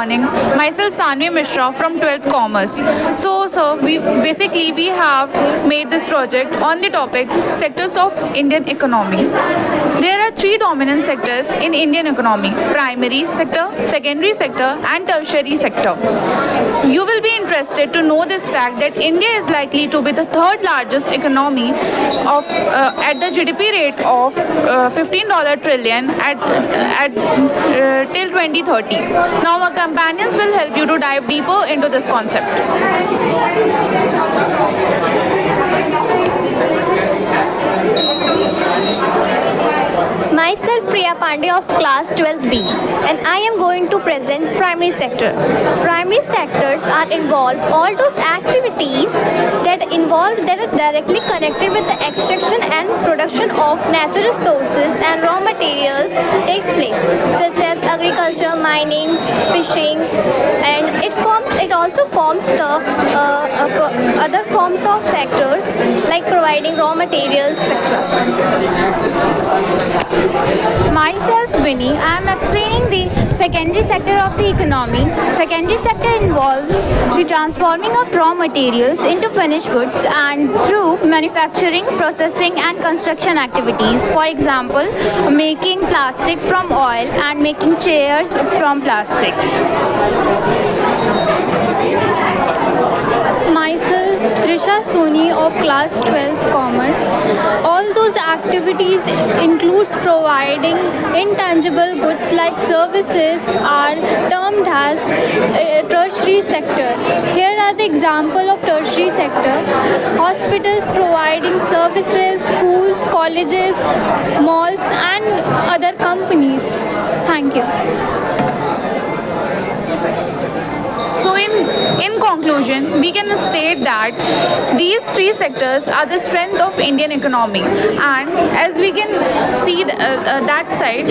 Learning. Myself Sanvi Mishra from 12th Commerce. So we have made this project on the topic sectors of Indian economy. There are three dominant sectors in Indian economy: primary sector, secondary sector, and tertiary sector. You will be interested to know this fact that India is likely to be the third largest economy of at the GDP rate of $15 trillion till 2030. Now, our companions will help you to dive deeper into this concept. Myself Priya Pandey of class 12B, and I am going to present primary sector. Primary sectors are involved all those activities that are directly connected with the extraction and production of natural resources and raw materials takes place, such as agriculture, mining, fishing, and it also forms the other forms of sectors like providing raw materials, etc. Myself Winnie, I am explaining the secondary sector of the economy. Secondary sector involves the transforming of raw materials into finished goods and through manufacturing, processing and construction activities. For example, making plastic from oil and making chairs from plastics. Myself Trisha Soni of class 12th Commerce. All those activities includes providing intangible goods like services are termed as tertiary sector. Here are the example of tertiary sector: hospitals providing services, schools, colleges, malls and other companies. Thank you. So in conclusion, we can state that these three sectors are the strength of Indian economy, and as we can see that side,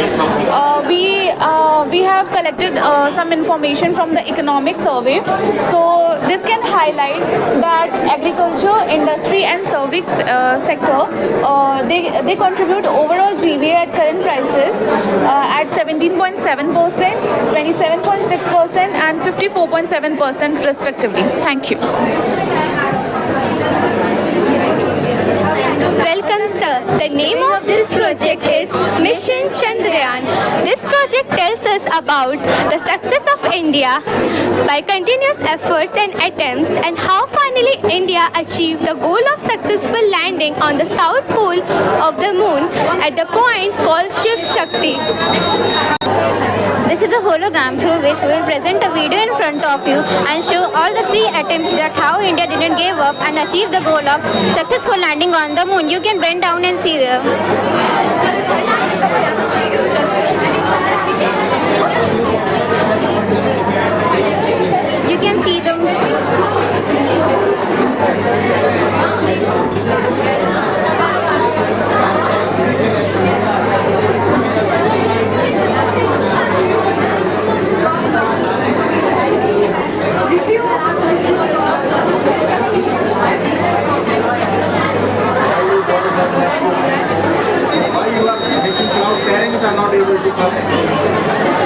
we have collected some information from the economic survey. So this can highlight that agriculture, industry and service sector they contribute overall GVA at current prices at 17.7%, 27.6% and 54.7% respectively. Thank you. Welcome, sir. The name of this project is Mission Chandrayaan. This project tells us about the success of India by continuous efforts and attempts, and how finally India achieved the goal of successful landing on the south pole of the moon at the point called Shiv Shakti. This is a hologram through which we will present a video in front of you and show all the three attempts that how India didn't give up and achieve the goal of successful landing on the moon. You can bend down and see there. You can see them.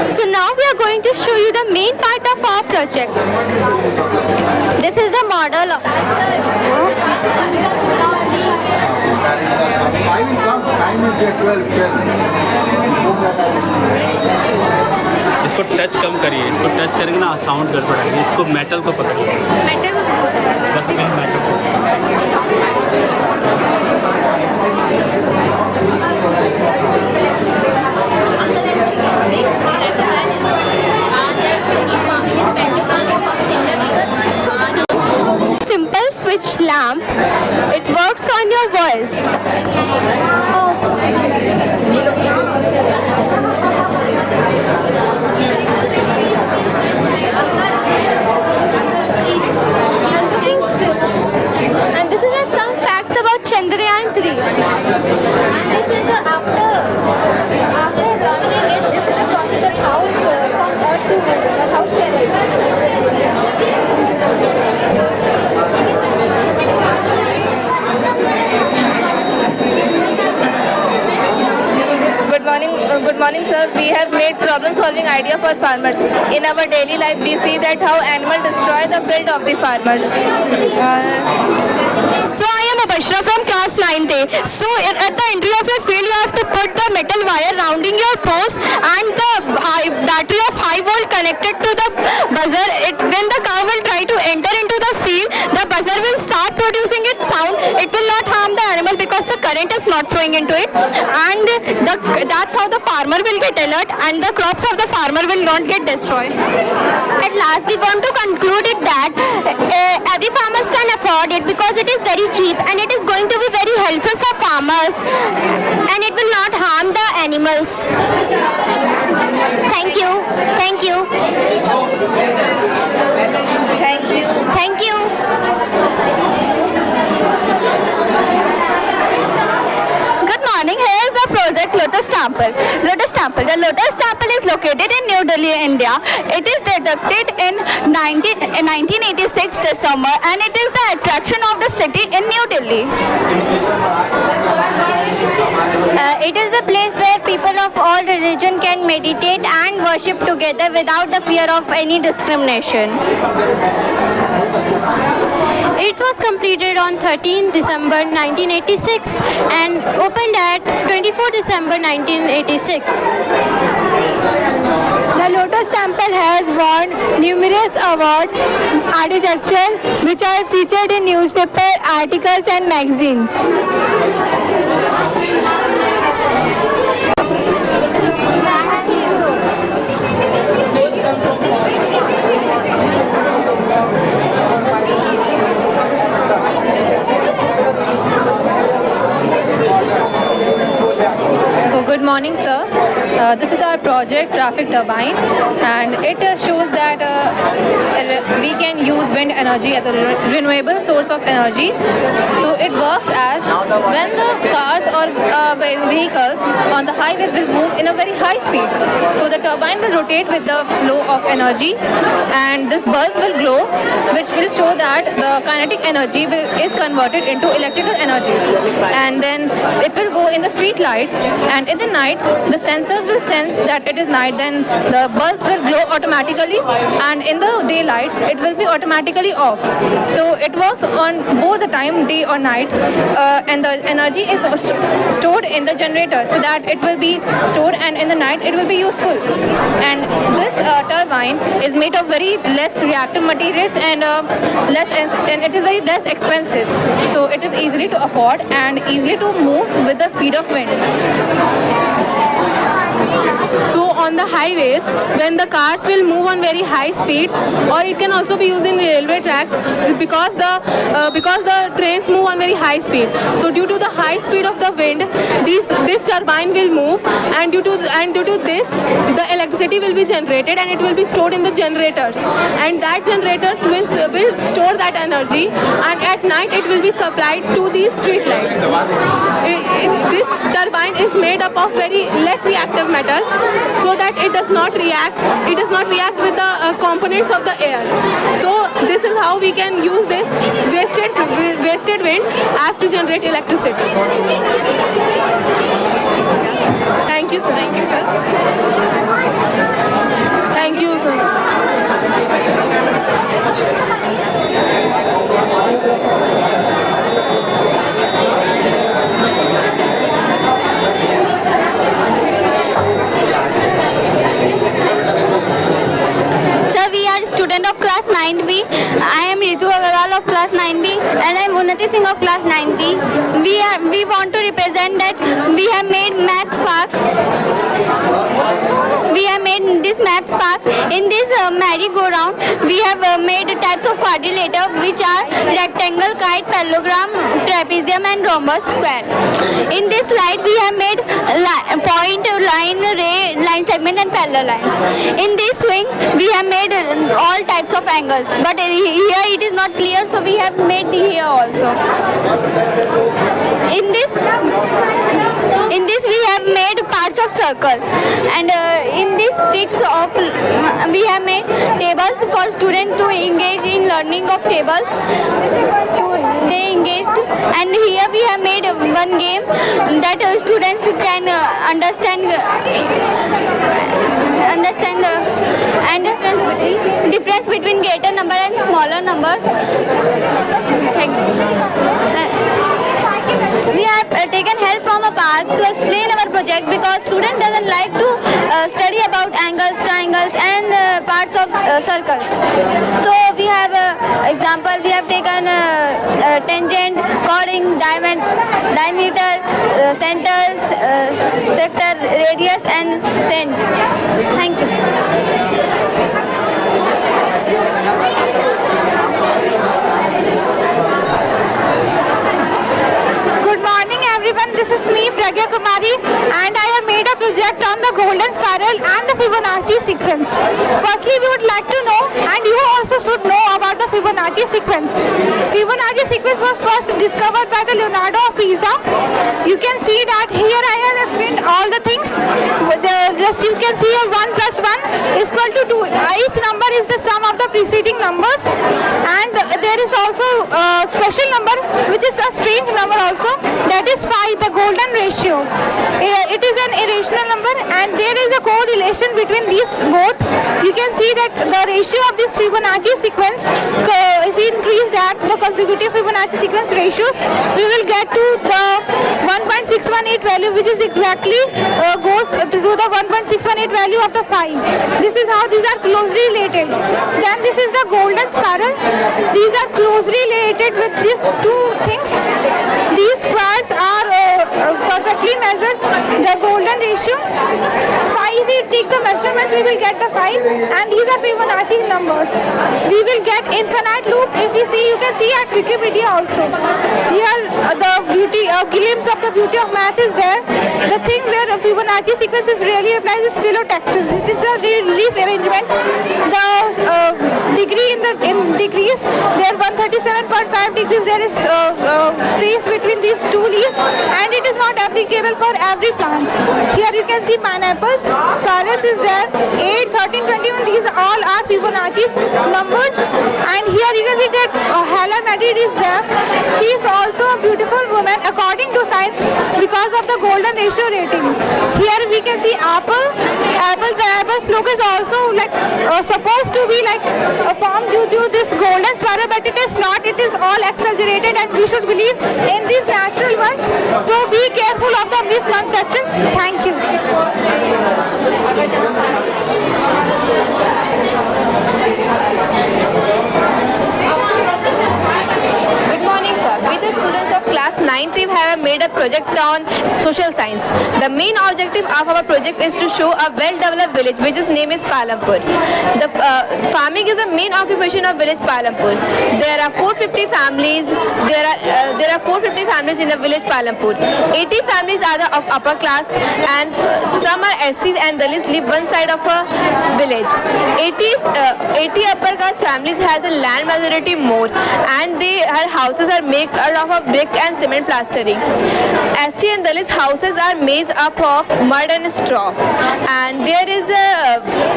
So now we are going to show you the main part of our project. This is the model. इसको touch कम करिए, इसको touch करेंगे ना sound गड़बड़ाएगी। इसको metal को पकड़िए, metal बस में मेटल को। Simple switch lamp. It works on your voice. And this is some facts about Chandrayaan 3. Good morning, sir. We have made problem-solving idea for farmers. In our daily life, we see that how animals destroy the field of the farmers. So I am Abashra from class 9th A. So at the entry of your field, you have to put the metal wire rounding your post and the battery of high volt connected to the buzzer. When the cow will try to enter into the field, the buzzer will start producing its sound. It will not harm the animal because the current is not flowing into it, and that's how the farmer will get alert and the crops of the farmer will not get destroyed. At last, we want to conclude it that every farmer can afford it because it is very cheap and it is going to be very helpful for farmers and it will not harm the animals. Thank you. Thank you. Thank you. Thank you. Good morning. Here is the project Lotus Temple. Lotus Temple. The Lotus Temple is located in New Delhi, India. It is dedicated in 1986 December and it is the attraction of the city in New Delhi. It is the place where people of all religion can meditate and worship together without the fear of any discrimination. It was completed on 13 December 1986 and opened at 24 December 1986. The Lotus Temple has won numerous awards, architecture, which are featured in newspaper articles and magazines. So good morning, sir. This is our project Traffic Turbine, and it shows that we can use wind energy as a renewable source of energy. So it works as when the cars or vehicles on the highways will move in a very high speed. So the turbine will rotate with the flow of energy, and this bulb will glow, which will show that the kinetic energy is converted into electrical energy. And then it will go in the street lights, and in the night the sensors will sense that it is night, then the bulbs will glow automatically, and in the daylight it will be automatically off. So it works on both the time, day or night, and the energy is stored in the generator so that it will be stored, and in the night it will be useful. And this turbine is made of very less reactive materials and it is very less expensive, so it is easily to afford and easily to move with the speed of wind. So on the highways, when the cars will move on very high speed, or it can also be used in railway tracks because the trains move on very high speed. So due to the high speed of the wind, this turbine will move, and due to this, the electricity will be generated and it will be stored in the generators, and that generators will store that energy, and at night it will be supplied to these street lights. This turbine is made up of very less reactive metals, so that it does not react with the components of the air. So this is how we can use this wasted wind as to generate electricity. Thank you, sir. Thank you, sir. Thank you, sir. Student of class 9B. I am Ritu Agarwal of class 9B and I am Unnati Singh of class 9B. We want to represent that we have made Maths Park. We have made this Maths Park. In this merry-go-round, we have made types of quadrilateral, which are rectangle, kite, parallelogram, trapezium and rhombus square. In this slide, we have made point, line, ray, line segment and parallel lines. In this swing, we have made all types of angles, but here it is not clear, so we have made here also. In this we have made parts of circle, and in this sticks of we have made tables for students to engage in learning of tables. they engaged, and here we have made one game that students can understand and difference between greater number and smaller numbers. Thank you. We have taken help from a park to explain our project because student doesn't like to study about angles, triangles and parts of circles. So we have example, we have taken tangent, chording, diameter, centers, sector, radius and cent. Thank you. Good morning everyone, this is me Pragya Kumari and I have made a project on the golden spiral and the Fibonacci sequence. Firstly, we would like to know, and you also should know, about the Fibonacci sequence. Fibonacci sequence was first discovered by the Leonardo of Pisa. You can see that here I have explained all the things. Just you can see 1 plus 1 is equal to 2. Each number is the sum of the preceding numbers, and there is also a special number which is a strange number also, that is 5, the golden ratio. It is an irrational number and there is a correlation between these both. You can see that the ratio of this Fibonacci sequence, if we increase that, the consecutive Fibonacci sequence ratios, we will get to the 1.618 value, which is exactly goes to the 1.618 value of the 5. This is how these are closely related. Then this is the golden spiral. These are closely related with these two things. These squares are perfectly measures the golden ratio. 5, we take the measurement, we will get the 5, and these are Fibonacci numbers. We will get infinite loop. If you see, you can see at Wikipedia also. Here the beauty, glimpse of the beauty of math is there. The thing where Fibonacci sequence is really applies is phyllotaxis. It is a leaf arrangement. The degree in degrees, there 137.5 degrees. There is space between these two leaves, and it is not applicable for every plant. Here you can see pineapples, spirals is there, 8, 13, 21. These all are Fibonacci numbers. And here you can see that Helen Madrid is there. She is also a beautiful woman according to science because of the golden ratio rating. Here we can see apple. The apple slope is also like supposed to be like formed due to this golden spiral, but it is not. It is all exaggerated, and we should believe in these natural ones. So be careful of the misconceptions. Thank you. Good morning, sir. We, the students of class 9th, we have made a project on social science. The main objective of our project is to show a well-developed village, which is name is Palampur. The farming is the main occupation of village Palampur. There are 450 families. There are 450 families in the village Palampur. 80 families are the upper class, and some are SCs and Dalits live one side of a village. 80 upper caste families has a land majority more, and her houses are made out of brick and cement plastering. SC and Dalits houses are made up of mud and straw. And there is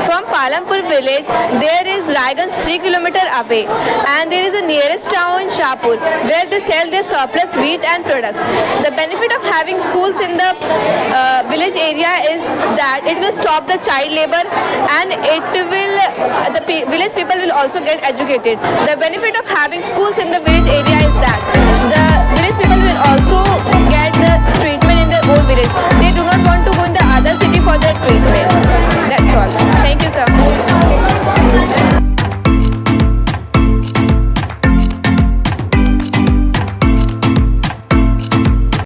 from Palampur village, there is Raiganj 3 kilometers away, and there is a nearest town in Shahpur where they sell their surplus wheat and products. The benefit of having schools in the village area is that it will stop the child labor, and it will the village people will also get educated. The benefit of having schools in the village area is that the village people will also get